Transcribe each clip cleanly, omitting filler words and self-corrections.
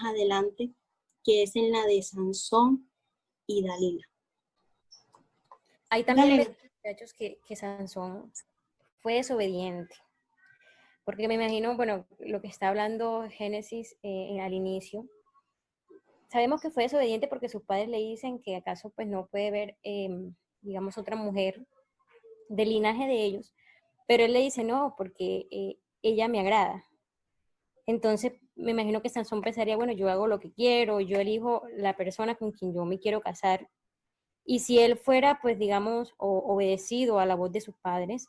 adelante, que es en la de Sansón y Dalila. Ahí también ven, muchachos, que Sansón fue desobediente. Porque me imagino, bueno, lo que está hablando Génesis al inicio, sabemos que fue desobediente porque sus padres le dicen que acaso pues no puede ver, digamos, otra mujer del linaje de ellos, pero él le dice no, porque ella me agrada. Entonces me imagino que Sansón pensaría, bueno, yo hago lo que quiero, yo elijo la persona con quien yo me quiero casar. Y si él fuera, pues digamos, obedecido a la voz de sus padres,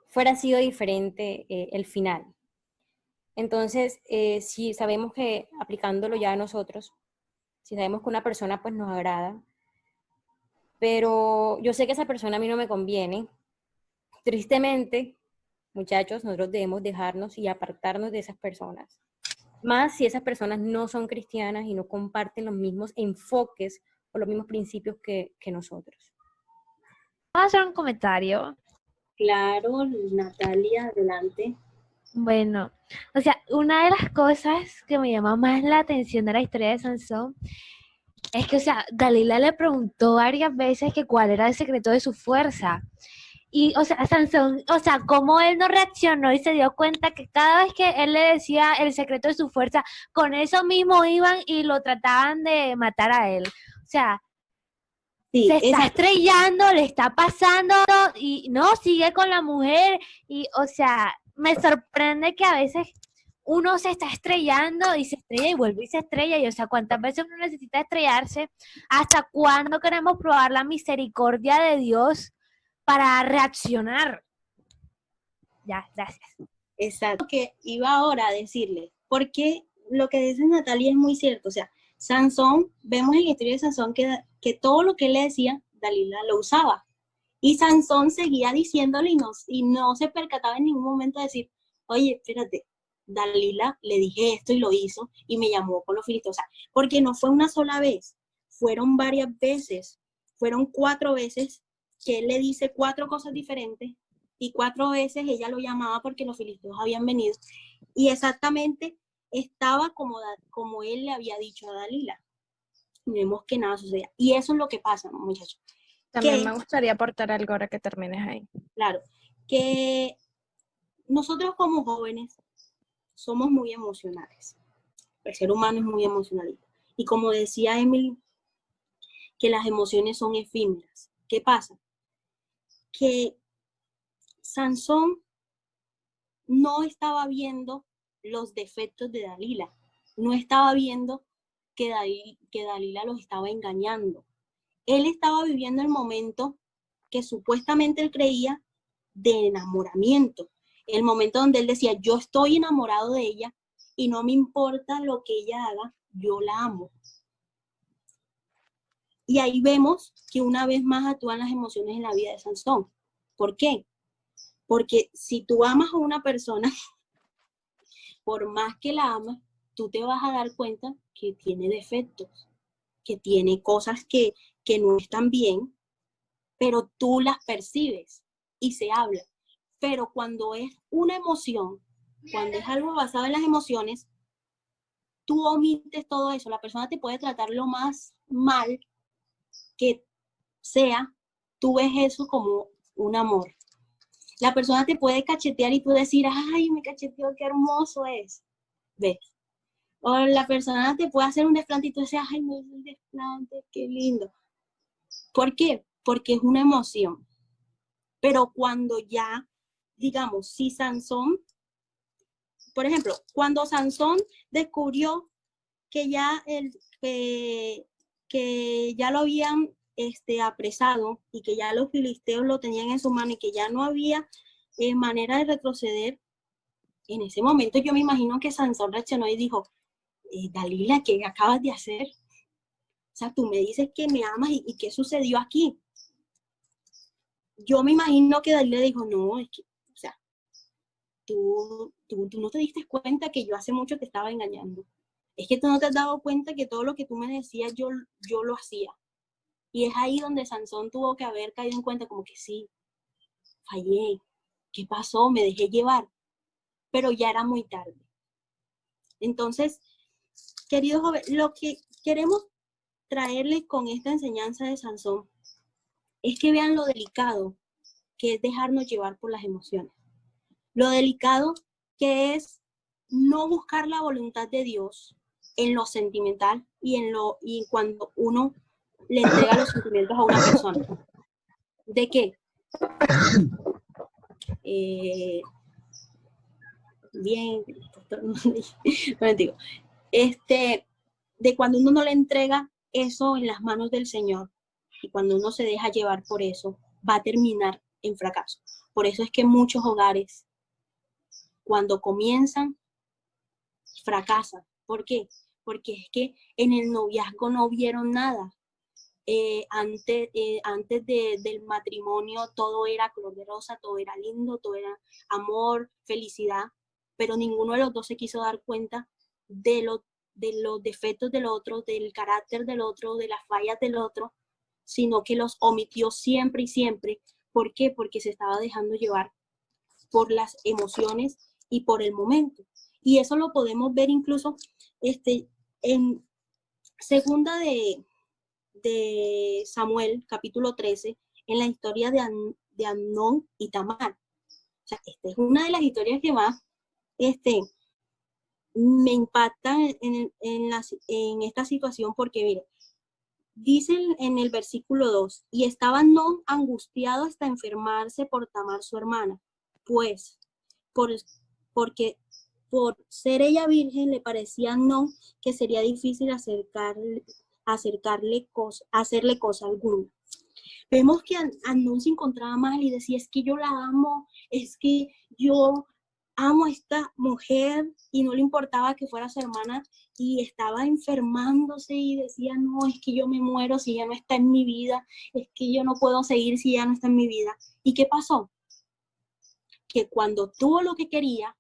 fuera sido diferente el final. Entonces, si sabemos que aplicándolo ya a nosotros, si sabemos que una persona pues nos agrada, pero yo sé que esa persona a mí no me conviene, tristemente, muchachos, nosotros debemos dejarnos y apartarnos de esas personas. Más si esas personas no son cristianas y no comparten los mismos enfoques o los mismos principios que nosotros. ¿Puedo hacer un comentario? Claro, Natalia, adelante. Bueno, o sea, una de las cosas que me llama más la atención de la historia de Sansón es que, o sea, Dalila le preguntó varias veces que cuál era el secreto de su fuerza. Y, o sea, Sansón, o sea, cómo él no reaccionó y se dio cuenta que cada vez que él le decía el secreto de su fuerza, con eso mismo iban y lo trataban de matar a él. O sea, sí, se está estrellando, le está pasando y no, sigue con la mujer. Y, o sea, me sorprende que a veces uno se está estrellando y se estrella y vuelve y se estrella. Y, o sea, ¿cuántas veces uno necesita estrellarse? ¿Hasta cuándo queremos probar la misericordia de Dios para reaccionar? Ya, gracias. Exacto, que iba ahora a decirle, porque lo que dice Natalia es muy cierto, o sea, Sansón, vemos en la historia de Sansón que todo lo que él le decía, Dalila lo usaba, y Sansón seguía diciéndole y no se percataba en ningún momento de decir, oye, espérate, Dalila le dije esto y lo hizo, y me llamó con los filisteos, o sea, porque no fue una sola vez, fueron varias veces, fueron 4 veces que él le dice 4 cosas diferentes, y 4 veces ella lo llamaba porque los filisteos habían venido, y exactamente estaba como él le había dicho a Dalila. Y vemos que nada sucedía. Y eso es lo que pasa, muchachos. También me gustaría aportar algo ahora que termines ahí. Claro, que nosotros como jóvenes somos muy emocionales. El ser humano es muy emocionalista. Y como decía Emily, que las emociones son efímeras. ¿Qué pasa? Que Sansón no estaba viendo los defectos de Dalila, no estaba viendo que Dalila los estaba engañando. Él estaba viviendo el momento que supuestamente él creía de enamoramiento, el momento donde él decía, yo estoy enamorado de ella y no me importa lo que ella haga, yo la amo. Y ahí vemos que una vez más actúan las emociones en la vida de Sansón. ¿Por qué? Porque si tú amas a una persona, por más que la amas, tú te vas a dar cuenta que tiene defectos, que tiene cosas que no están bien, pero tú las percibes y se habla. Pero cuando es una emoción, cuando es algo basado en las emociones, tú omites todo eso. La persona te puede tratar lo más mal que sea, tú ves eso como un amor. La persona te puede cachetear y tú decir, ay, me cacheteó, qué hermoso es. ¿Ves? O la persona te puede hacer un desplante y tú dices, ay, me hizo un desplante, qué lindo. ¿Por qué? Porque es una emoción. Pero cuando ya, digamos, si Sansón, por ejemplo, cuando Sansón descubrió que ya, que ya lo habían apresado y que ya los filisteos lo tenían en su mano y que ya no había manera de retroceder, en ese momento yo me imagino que Sansón reaccionó y dijo, Dalila, ¿qué acabas de hacer? O sea, tú me dices que me amas y ¿qué sucedió aquí? Yo me imagino que Dalila dijo, no, es que, o sea, tú no te diste cuenta que yo hace mucho te estaba engañando. Es que tú no te has dado cuenta que todo lo que tú me decías yo lo hacía. Y es ahí donde Sansón tuvo que haber caído en cuenta como que sí, fallé, ¿qué pasó? Me dejé llevar, pero ya era muy tarde. Entonces, queridos jóvenes, lo que queremos traerles con esta enseñanza de Sansón es que vean lo delicado que es dejarnos llevar por las emociones. Lo delicado que es no buscar la voluntad de Dios en lo sentimental y cuando uno le entrega los sentimientos a una persona. ¿De qué? Bien, no digo. De cuando uno no le entrega eso en las manos del Señor y cuando uno se deja llevar por eso, va a terminar en fracaso. Por eso es que muchos hogares, cuando comienzan, fracasan. ¿Por qué? Porque es que en el noviazgo no vieron nada. Antes del matrimonio todo era color de rosa, todo era lindo, todo era amor, felicidad, pero ninguno de los dos se quiso dar cuenta de los defectos del otro, del carácter del otro, de las fallas del otro, sino que los omitió siempre y siempre. ¿Por qué? Porque se estaba dejando llevar por las emociones y por el momento. Y eso lo podemos ver incluso en segunda de Samuel, capítulo 13, en la historia de Amnón y Tamar. O sea, esta es una de las historias que más me impactan en esta situación porque, mire, dicen en el versículo 2, y estaba Amnón angustiado hasta enfermarse por Tamar su hermana, pues, porque por ser ella virgen le parecía a Amnón que sería difícil hacerle cosa alguna. Vemos que Amnón se encontraba mal y decía, es que yo la amo, es que yo amo a esta mujer, y no le importaba que fuera su hermana, y estaba enfermándose y decía, no, es que yo me muero si ella no está en mi vida, es que yo no puedo seguir si ella no está en mi vida. ¿Y qué pasó? Que cuando tuvo lo que quería,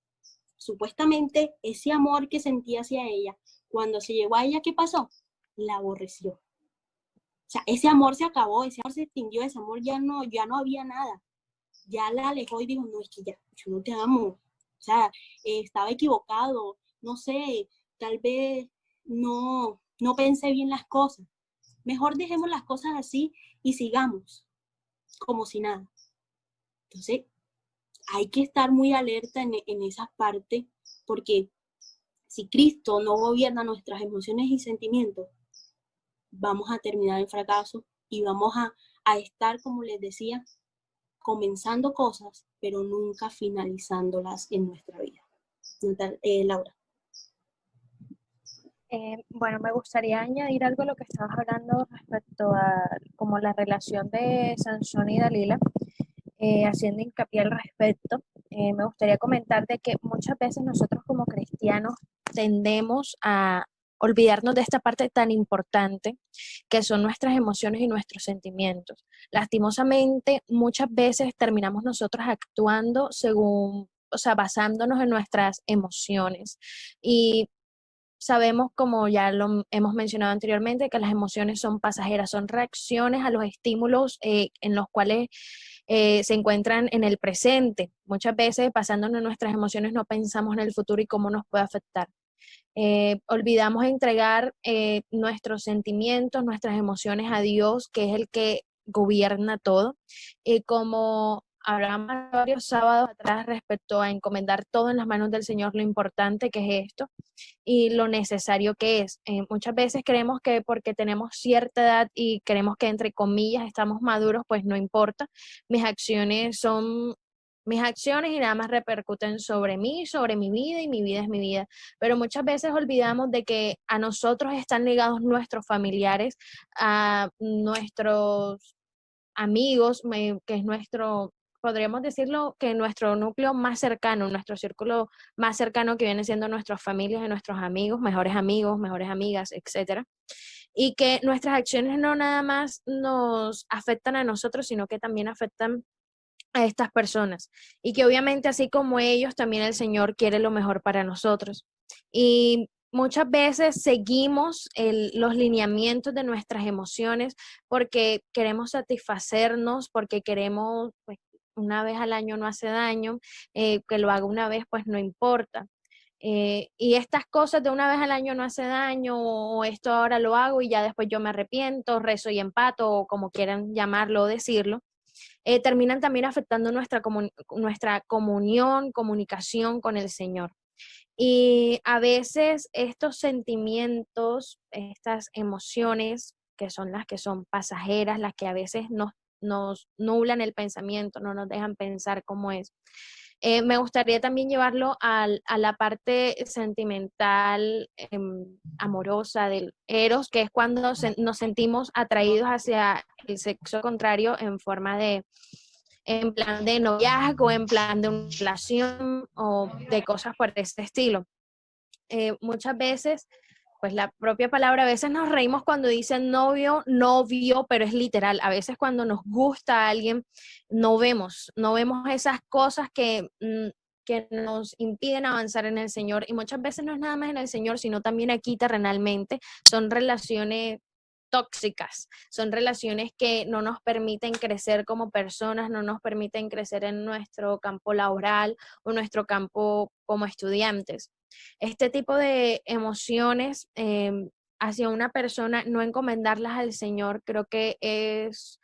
supuestamente ese amor que sentía hacia ella, cuando se llegó a ella, ¿qué pasó? La aborreció. O sea, ese amor se acabó, ese amor se extinguió, ese amor ya no había nada. Ya la alejó y dijo, no, es que ya, yo no te amo. O sea, estaba equivocado, no sé, tal vez no pensé bien las cosas. Mejor dejemos las cosas así y sigamos como si nada. Entonces, hay que estar muy alerta en esas partes, porque si Cristo no gobierna nuestras emociones y sentimientos, vamos a terminar en fracaso y vamos a estar, como les decía, comenzando cosas, pero nunca finalizándolas en nuestra vida. Laura. Bueno, me gustaría añadir algo a lo que estabas hablando respecto a como la relación de Sansón y Dalila, haciendo hincapié al respecto. Me gustaría comentar de que muchas veces nosotros como cristianos tendemos a olvidarnos de esta parte tan importante que son nuestras emociones y nuestros sentimientos. Lastimosamente, muchas veces terminamos nosotros actuando según, o sea, basándonos en nuestras emociones. Y sabemos, como ya lo hemos mencionado anteriormente, que las emociones son pasajeras, son reacciones a los estímulos en los cuales se encuentran en el presente. Muchas veces, basándonos en nuestras emociones, no pensamos en el futuro y cómo nos puede afectar. Olvidamos entregar nuestros sentimientos, nuestras emociones a Dios, que es el que gobierna todo. Como hablamos varios sábados atrás respecto a encomendar todo en las manos del Señor, lo importante que es esto y lo necesario que es. Muchas veces creemos que porque tenemos cierta edad y creemos que entre comillas estamos maduros, pues no importa. Mis acciones son mis acciones y nada más repercuten sobre mí, sobre mi vida, y mi vida es mi vida. Pero muchas veces olvidamos de que a nosotros están ligados nuestros familiares, a nuestros amigos, que es nuestro, podríamos decirlo, que nuestro núcleo más cercano, nuestro círculo más cercano, que viene siendo nuestras familias y nuestros amigos, mejores amigas, etcétera. Y que nuestras acciones no nada más nos afectan a nosotros, sino que también afectan a estas personas, y que obviamente así como ellos, también el Señor quiere lo mejor para nosotros. Y muchas veces seguimos los lineamientos de nuestras emociones porque queremos satisfacernos, porque queremos, pues, una vez al año no hace daño, que lo haga una vez, pues no importa. Y estas cosas de una vez al año no hace daño, o esto ahora lo hago y ya después yo me arrepiento, rezo y empato, o como quieran llamarlo o decirlo, terminan también afectando nuestra comunión, comunicación con el Señor. Y a veces estos sentimientos, estas emociones, que son las que son pasajeras, las que a veces nos nublan el pensamiento, no nos dejan pensar cómo es. Me gustaría también llevarlo a la parte sentimental, amorosa del eros, que es cuando nos sentimos atraídos hacia el sexo contrario en plan de noviazgo, en plan de una relación o de cosas por este estilo. Muchas veces, pues la propia palabra, a veces nos reímos cuando dicen novio, novio, pero es literal. A veces cuando nos gusta a alguien, no vemos esas cosas que nos impiden avanzar en el Señor. Y muchas veces no es nada más en el Señor, sino también aquí terrenalmente. Son relaciones tóxicas, son relaciones que no nos permiten crecer como personas, no nos permiten crecer en nuestro campo laboral o nuestro campo como estudiantes. Este tipo de emociones hacia una persona, no encomendarlas al Señor, creo que es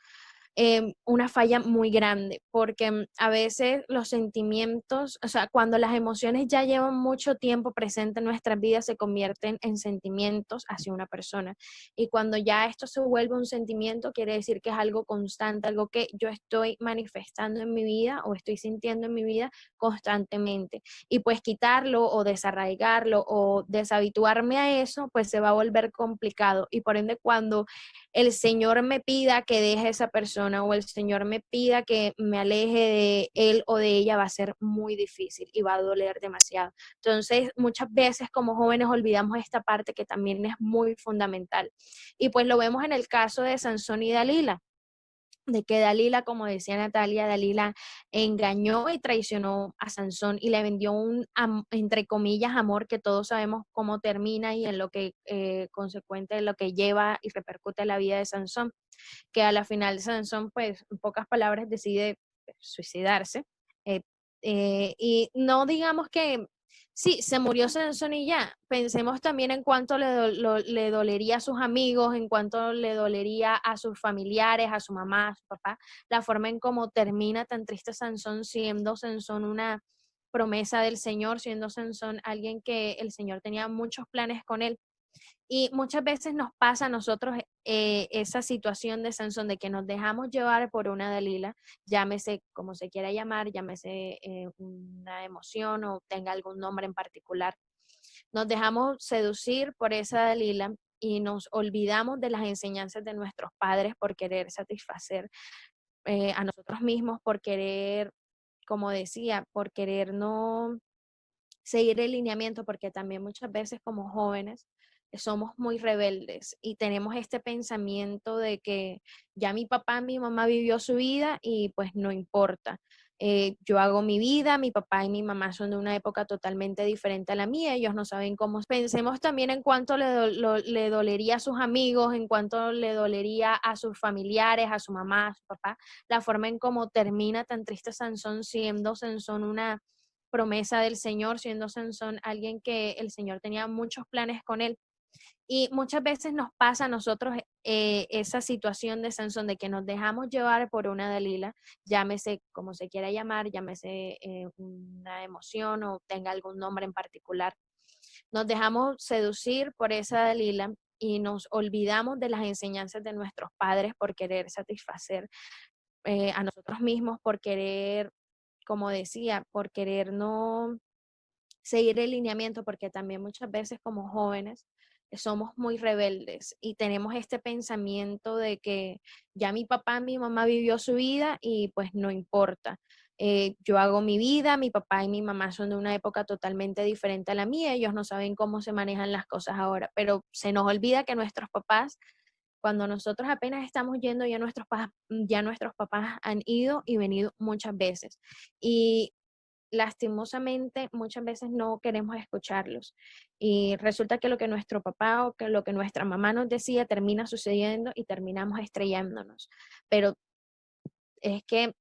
una falla muy grande, porque a veces los sentimientos, o sea, cuando las emociones ya llevan mucho tiempo presente en nuestras vidas, se convierten en sentimientos hacia una persona. Y cuando ya esto se vuelve un sentimiento, quiere decir que es algo constante, algo que yo estoy manifestando en mi vida o estoy sintiendo en mi vida constantemente. Y pues quitarlo o desarraigarlo o deshabituarme a eso, pues se va a volver complicado. Y por ende, cuando el Señor me pida que deje a esa persona o el Señor me pida que me aleje de él o de ella, va a ser muy difícil y va a doler demasiado. Entonces, muchas veces como jóvenes olvidamos esta parte que también es muy fundamental. Y pues lo vemos en el caso de Sansón y Dalila, de que Dalila, como decía Natalia, Dalila engañó y traicionó a Sansón y le vendió entre comillas, amor, que todos sabemos cómo termina y en lo que consecuente, lo que lleva y repercute en la vida de Sansón, que a la final Sansón, pues, en pocas palabras, decide suicidarse. eh, y no digamos que sí, se murió Sansón y ya. Pensemos también en cuánto le dolería a sus amigos, en cuánto le dolería a sus familiares, a su mamá, a su papá, la forma en cómo termina tan triste Sansón, siendo Sansón una promesa del Señor, siendo Sansón alguien que el Señor tenía muchos planes con él. Y muchas veces nos pasa a nosotros esa situación de Sansón, de que nos dejamos llevar por una Dalila, llámese como se quiera llamar, llámese una emoción o tenga algún nombre en particular. Nos dejamos seducir por esa Dalila y nos olvidamos de las enseñanzas de nuestros padres por querer satisfacer a nosotros mismos, por querer, como decía, por querer no seguir el lineamiento, porque también muchas veces como jóvenes somos muy rebeldes y tenemos este pensamiento de que ya mi papá, mi mamá vivió su vida y pues no importa. Yo hago mi vida, mi papá y mi mamá son de una época totalmente diferente a la mía, ellos no saben cómo. Pensemos también en cuánto le dolería a sus amigos, en cuánto le dolería a sus familiares, a su mamá, a su papá, la forma en cómo termina tan triste Sansón, siendo Sansón una promesa del Señor, siendo Sansón alguien que el Señor tenía muchos planes con él. Y muchas veces nos pasa a nosotros esa situación de Sansón, de que nos dejamos llevar por una Dalila, llámese como se quiera llamar, llámese una emoción o tenga algún nombre en particular. Nos dejamos seducir por esa Dalila y nos olvidamos de las enseñanzas de nuestros padres por querer satisfacer a nosotros mismos, por querer, como decía, por querer no seguir el lineamiento, porque también muchas veces como jóvenes somos muy rebeldes y tenemos este pensamiento de que ya mi papá, mi mamá vivió su vida y pues no importa. Yo hago mi vida, mi papá y mi mamá son de una época totalmente diferente a la mía, ellos no saben cómo se manejan las cosas ahora, pero se nos olvida que nuestros papás, cuando nosotros apenas estamos yendo, ya nuestros papás han ido y venido muchas veces. Y lastimosamente muchas veces no queremos escucharlos. Y resulta que lo que nuestro papá o que lo que nuestra mamá nos decía termina sucediendo y terminamos estrellándonos. Pero es que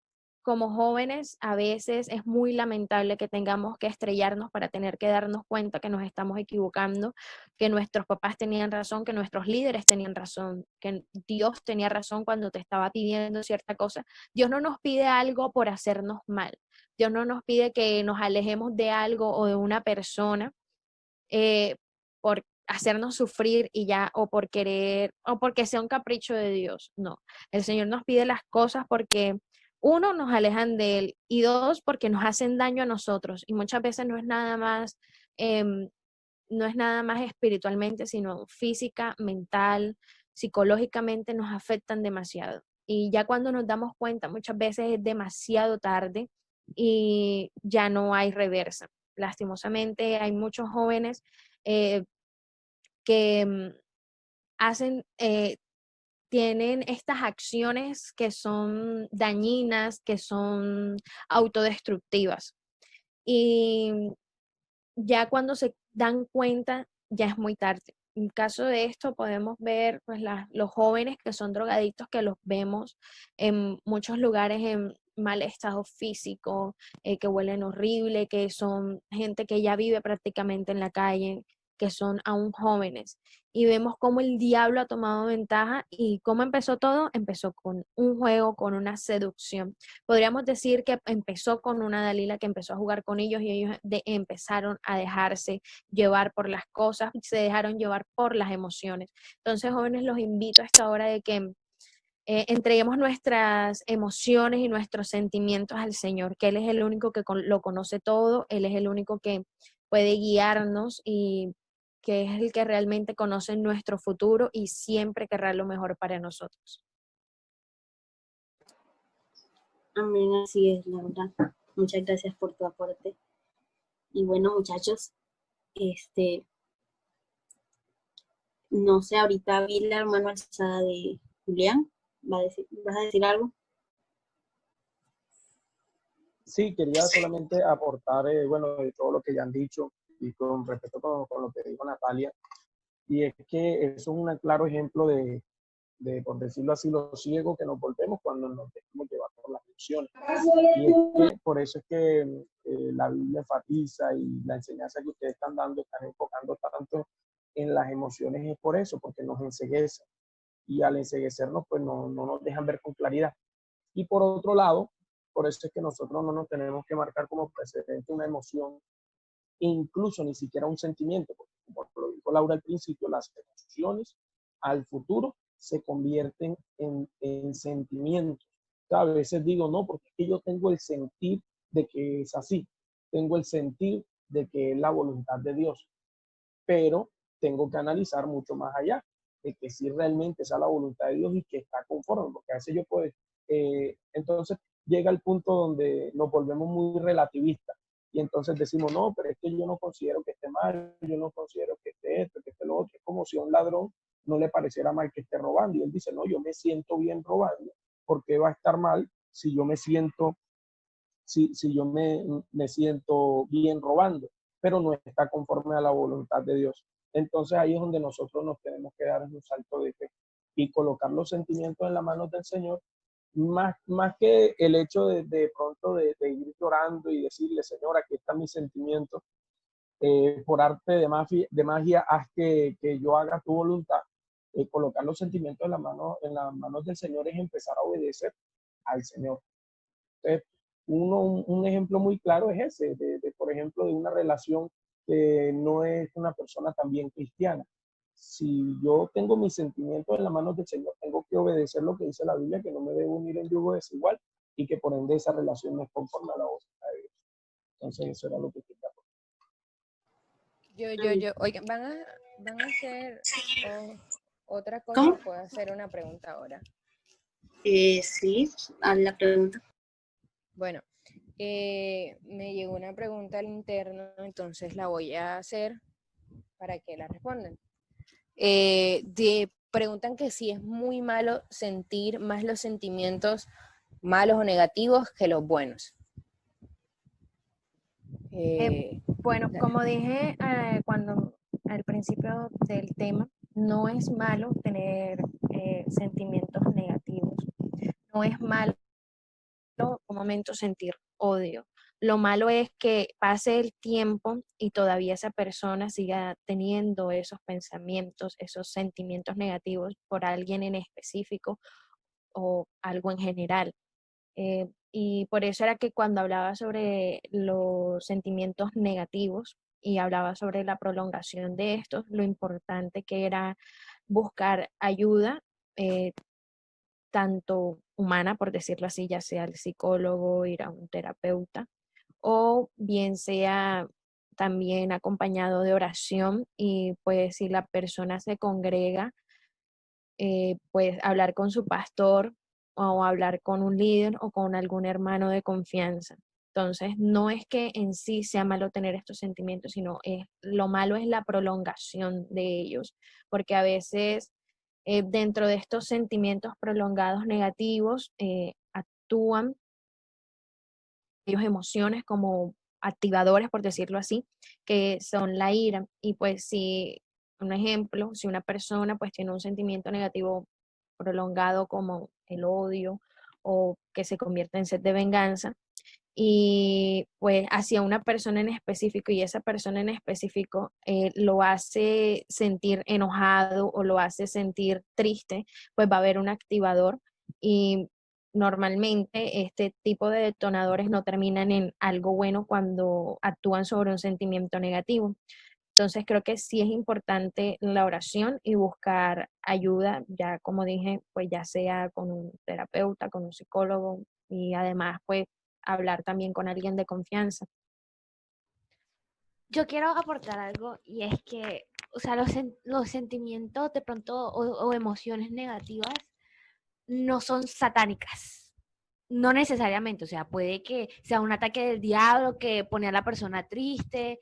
como jóvenes a veces es muy lamentable que tengamos que estrellarnos para tener que darnos cuenta que nos estamos equivocando, que nuestros papás tenían razón, que nuestros líderes tenían razón, que Dios tenía razón cuando te estaba pidiendo cierta cosa. Dios no nos pide algo por hacernos mal. Dios no nos pide que nos alejemos de algo o de una persona por hacernos sufrir y ya, o por querer, o porque sea un capricho de Dios. No, el Señor nos pide las cosas porque uno, nos alejan de Él y dos, porque nos hacen daño a nosotros. Y muchas veces em, no es nada más espiritualmente, sino física, mental, psicológicamente nos afectan demasiado. Y ya cuando nos damos cuenta, muchas veces es demasiado tarde y ya no hay reversa. Lastimosamente hay muchos jóvenes eh, que hacen, tienen estas acciones que son dañinas, que son autodestructivas. Y ya cuando se dan cuenta, ya es muy tarde. En caso de esto, podemos ver pues, los jóvenes que son drogadictos, que los vemos en muchos lugares en mal estado físico, que huelen horrible, que son gente que ya vive prácticamente en la calle, que son aún jóvenes. Y vemos cómo el diablo ha tomado ventaja y cómo empezó todo. Empezó con un juego, con una seducción. Podríamos decir que empezó con una Dalila que empezó a jugar con ellos y ellos empezaron a dejarse llevar por las cosas, se dejaron llevar por las emociones. Entonces, jóvenes, los invito a esta hora de que entreguemos nuestras emociones y nuestros sentimientos al Señor, que Él es el único que lo conoce todo, Él es el único que puede guiarnos y que es el que realmente conoce nuestro futuro y siempre querrá lo mejor para nosotros. Amén, así es, la verdad. Muchas gracias por tu aporte. Y bueno, muchachos, no sé, ahorita vi la mano alzada de Julián. ¿Vas a decir algo? Sí, quería solamente aportar, bueno, de todo lo que ya han dicho y con respecto con lo que dijo Natalia, y es que eso es un claro ejemplo por decirlo así, lo ciego que nos volvemos cuando nos dejamos llevar por las emociones. Y es que por eso es que la Biblia enfatiza y la enseñanza que ustedes están dando, están enfocando tanto en las emociones, es por eso, porque nos enceguecen. Y al enceguecernos, pues no nos dejan ver con claridad. Y por otro lado, por eso es que nosotros no nos tenemos que marcar como precedente una emoción, incluso ni siquiera un sentimiento, porque como lo dijo Laura al principio, las emociones al futuro se convierten en sentimientos. O sea, a veces digo, no, porque es que yo tengo el sentir de que es así, tengo el sentir de que es la voluntad de Dios, pero tengo que analizar mucho más allá de que si realmente esa es la voluntad de Dios y que está conforme, porque a veces yo puedo, entonces llega el punto donde nos volvemos muy relativistas y entonces decimos, no, pero es que yo no considero que esté mal, yo no considero que esté esto, que esté lo otro, es como si a un ladrón no le pareciera mal que esté robando y él dice, no, yo me siento bien robando, ¿por qué va a estar mal si yo me siento, si yo me siento bien robando? Pero no está conforme a la voluntad de Dios. Entonces ahí es donde nosotros nos tenemos que dar un salto de fe y colocar los sentimientos en las manos del Señor, más que el hecho de pronto de ir llorando y decirle, Señor, aquí están mis sentimientos, por arte de magia, haz que yo haga tu voluntad. Colocar los sentimientos en las manos del Señor es empezar a obedecer al Señor. Entonces, un ejemplo muy claro es ese, por ejemplo, de una relación que no es una persona también cristiana. Si yo tengo mis sentimientos en las manos del Señor, tengo que obedecer lo que dice la Biblia, que no me debo unir en yugo desigual y que por ende esa relación no es conforme a la voluntad de Dios. Entonces, eso era lo que quería. Oigan, ¿van a hacer otra cosa? ¿Cómo? ¿Puedo hacer una pregunta ahora? Sí, haz la pregunta. Bueno, me llegó una pregunta al interno, entonces la voy a hacer para que la respondan. Preguntan que si es muy malo sentir más los sentimientos malos o negativos que los buenos. Bueno, como dije cuando al principio del tema, no es malo tener sentimientos negativos. No es malo algún momento sentir odio. Lo malo es que pase el tiempo y todavía esa persona siga teniendo esos pensamientos, esos sentimientos negativos por alguien en específico o algo en general. Y por eso era que cuando hablaba sobre los sentimientos negativos y hablaba sobre la prolongación de estos, lo importante que era buscar ayuda, tanto humana, por decirlo así, ya sea el psicólogo, ir a un terapeuta, o bien sea también acompañado de oración y pues si la persona se congrega, pues hablar con su pastor o hablar con un líder o con algún hermano de confianza. Entonces, no es que en sí sea malo tener estos sentimientos, sino lo malo es la prolongación de ellos, porque a veces dentro de estos sentimientos prolongados negativos actúan ellos emociones como activadores, por decirlo así, que son la ira. Y pues si, un ejemplo, si una persona pues tiene un sentimiento negativo prolongado como el odio o que se convierte en sed de venganza, y pues hacia una persona en específico y esa persona en específico lo hace sentir enojado o lo hace sentir triste, pues va a haber un activador y normalmente este tipo de detonadores no terminan en algo bueno cuando actúan sobre un sentimiento negativo. Entonces creo que sí es importante la oración y buscar ayuda, ya como dije, pues ya sea con un terapeuta, con un psicólogo y además pues hablar también con alguien de confianza. Yo quiero aportar algo y es que, o sea, los sentimientos de pronto o emociones negativas no son satánicas. No necesariamente, o sea, puede que sea un ataque del diablo que pone a la persona triste,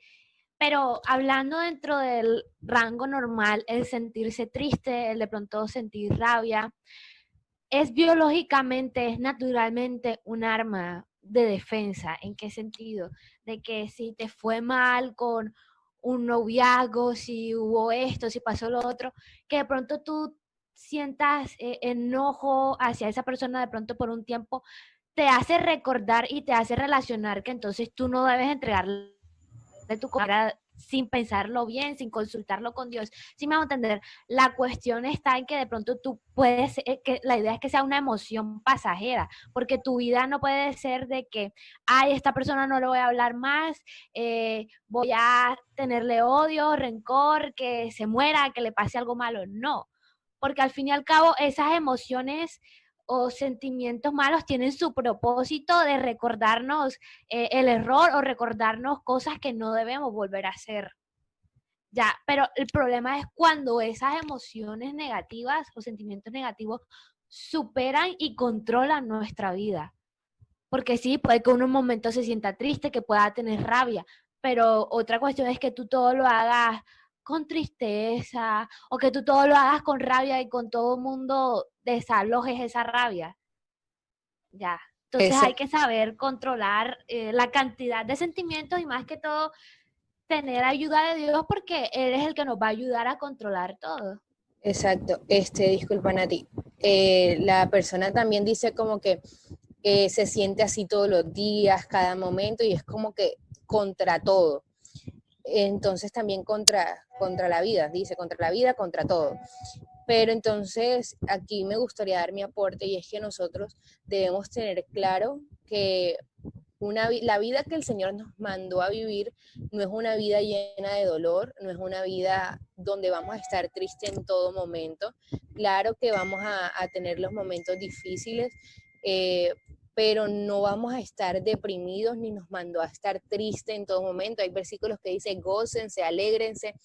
pero hablando dentro del rango normal, el sentirse triste, el de pronto sentir rabia, es biológicamente, es naturalmente un arma de defensa. ¿En qué sentido? De que si te fue mal con un noviazgo, si hubo esto, si pasó lo otro, que de pronto tú sientas enojo hacia esa persona de pronto por un tiempo, te hace recordar y te hace relacionar que entonces tú no debes entregarle tu cara sin pensarlo bien, sin consultarlo con Dios. Sí me va a entender. La cuestión está en que de pronto tú puedes, que la idea es que sea una emoción pasajera, porque tu vida no puede ser de que, ay, esta persona no le voy a hablar más, voy a tenerle odio, rencor, que se muera, que le pase algo malo. No, porque al fin y al cabo esas emociones o sentimientos malos tienen su propósito de recordarnos el error o recordarnos cosas que no debemos volver a hacer. Ya, pero el problema es cuando esas emociones negativas o sentimientos negativos superan y controlan nuestra vida. Porque sí, puede que uno en un momento se sienta triste, que pueda tener rabia, pero otra cuestión es que tú todo lo hagas con tristeza o que tú todo lo hagas con rabia y con todo el mundo desalojes esa rabia. Ya. Entonces hay que saber controlar la cantidad de sentimientos y más que todo tener ayuda de Dios porque Él es el que nos va a ayudar a controlar todo. Exacto, disculpa Nati. La persona también dice como que se siente así todos los días, cada momento, y es como que contra todo. Entonces también contra la vida, dice, contra la vida, contra todo. Pero entonces aquí me gustaría dar mi aporte y es que nosotros debemos tener claro que la vida que el Señor nos mandó a vivir no es una vida llena de dolor, no es una vida donde vamos a estar tristes en todo momento. Claro que vamos a tener los momentos difíciles, pero no vamos a estar deprimidos ni nos mandó a estar tristes en todo momento. Hay versículos que dicen, gócense, alégrense.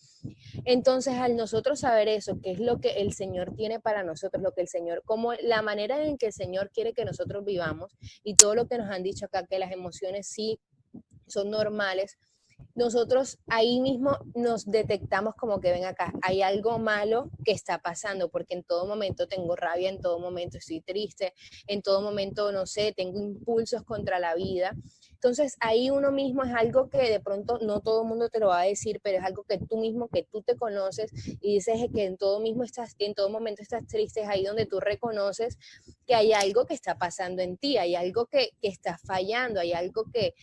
Entonces, al nosotros saber eso, qué es lo que el Señor tiene para nosotros, lo que el Señor, como la manera en que el Señor quiere que nosotros vivamos y todo lo que nos han dicho acá, que las emociones sí son normales, nosotros ahí mismo nos detectamos como que ven acá, hay algo malo que está pasando, porque en todo momento tengo rabia, en todo momento estoy triste, en todo momento, no sé, tengo impulsos contra la vida. Entonces ahí uno mismo es algo que de pronto no todo el mundo te lo va a decir, pero es algo que tú mismo, que tú te conoces y dices que en todo momento estás triste, es ahí donde tú reconoces que hay algo que está pasando en ti, hay algo que está fallando, hay algo que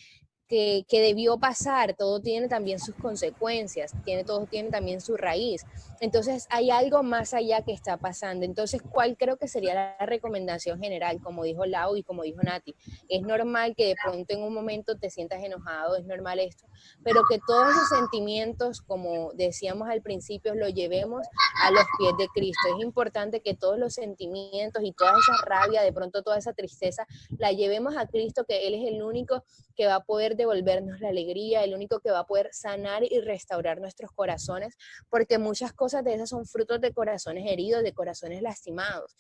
debió pasar, todo tiene también sus consecuencias, todo tiene también su raíz. Entonces hay algo más allá que está pasando. Entonces, ¿cuál creo que sería la recomendación general? Como dijo Lau y como dijo Nati, es normal que de pronto en un momento te sientas enojado, es normal esto, pero que todos esos sentimientos, como decíamos al principio, los llevemos a los pies de Cristo. Es importante que todos los sentimientos y toda esa rabia, de pronto toda esa tristeza, la llevemos a Cristo, que Él es el único que va a poder devolvernos la alegría, el único que va a poder sanar y restaurar nuestros corazones, porque muchas cosas de esas son frutos de corazones heridos, de corazones lastimados.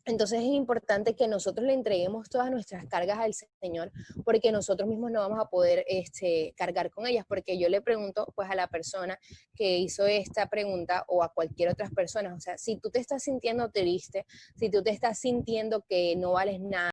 Entonces es importante que nosotros le entreguemos todas nuestras cargas al Señor, porque nosotros mismos no vamos a poder cargar con ellas, porque yo le pregunto pues a la persona que hizo esta pregunta o a cualquier otra persona, o sea, si tú te estás sintiendo triste, si tú te estás sintiendo que no vales nada,